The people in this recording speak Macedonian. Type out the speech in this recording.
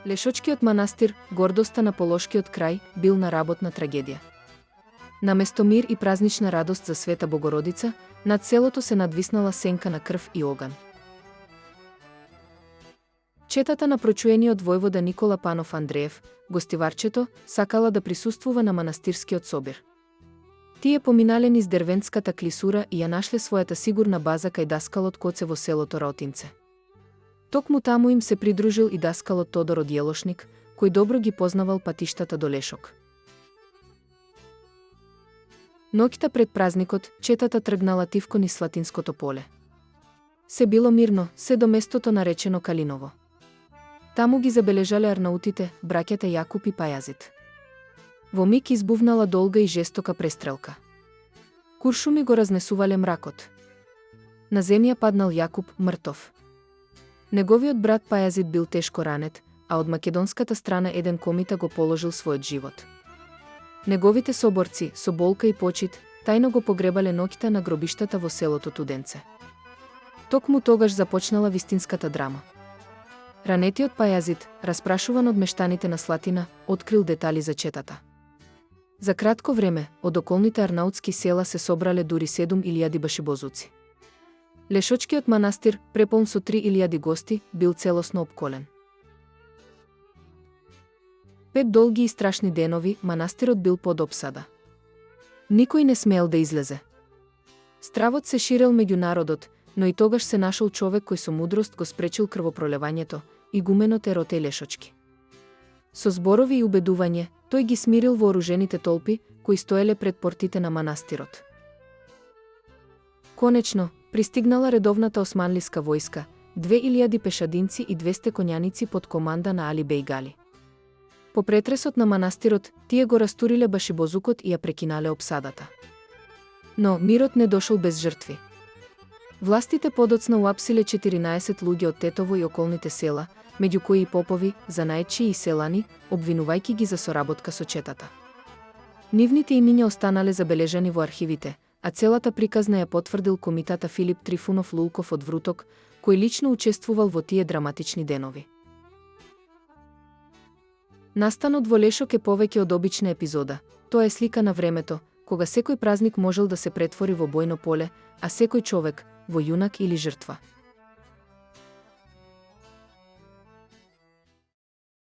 Лешочкиот манастир, гордоста на Полошкиот крај, бил на работна трагедија. Наместо мир и празнична радост за Света Богородица, над селото се надвиснала сенка на крв и оган. Четата на прочуениот војвода Никола Панов Андреев, гостиварчето, сакала да присуствува на манастирскиот собир. Тие поминале низ дервентската клисура и ја нашле својата сигурна база кај даскалот Коце во селото Раотинце. Токму таму им се придружил и даскалот Тодор од Јелошник, кој добро ги познавал патиштата до Лешок. Ноќта пред празникот, четата тргнала тивко низ Слатинското поле. Се било мирно, се до местото наречено Калиново. Таму ги забележале арнаутите, браќата Јакуп и Пајазит. Во миг избувнала долга и жестока престрелка. Куршуми го разнесувале мракот. На земја паднал Јакуп, мртов. Неговиот брат Пајазит бил тешко ранет, а од македонската страна еден комита го положил својот живот. Неговите соборци, со болка и почит, тајно го погребале ноќта на гробиштата во селото Туденце. Токму тогаш започнала вистинската драма. Ранетиот Пајазит, распрашуван од мештаните на Слатина, открил детали за четата. За кратко време, од околните арнаутски села се собрале дури 7.000 башибозуци. Лешочкиот манастир, преполн со 3.000 гости, бил целосно опколен. 5 долги и страшни денови манастирот бил под опсада. Никој не смеел да излезе. Стравот се ширел меѓу народот, но и тогаш се нашол човек кој со мудрост го спречил крвопролевањето, игуменот Еротеј Лешочки. Со зборови и убедување, тој ги смирил вооружените толпи, кои стоеле пред портите на манастирот. Конечно, пристигнала редовната османлиска војска, 2.000 пешадинци и 200 коњаници под команда на Али Беј Гали. По претресот на манастирот, тие го растуриле башибозукот и ја прекинале опсадата. Но мирот не дошол без жртви. Властите подоцна уапсиле 14 луѓе од Тетово и околните села, меѓу кои и попови, занајчи и селани, обвинувајки ги за соработка со четата. Нивните имиња останале забележани во архивите, а целата приказна ја потврдил комитата Филип Трифунов Лулков од Вруток, кој лично учествувал во тие драматични денови. Настанот во Лешок е повеќе од обична епизода. Тоа е слика на времето, кога секој празник можел да се претвори во бојно поле, а секој човек во јунак или жртва.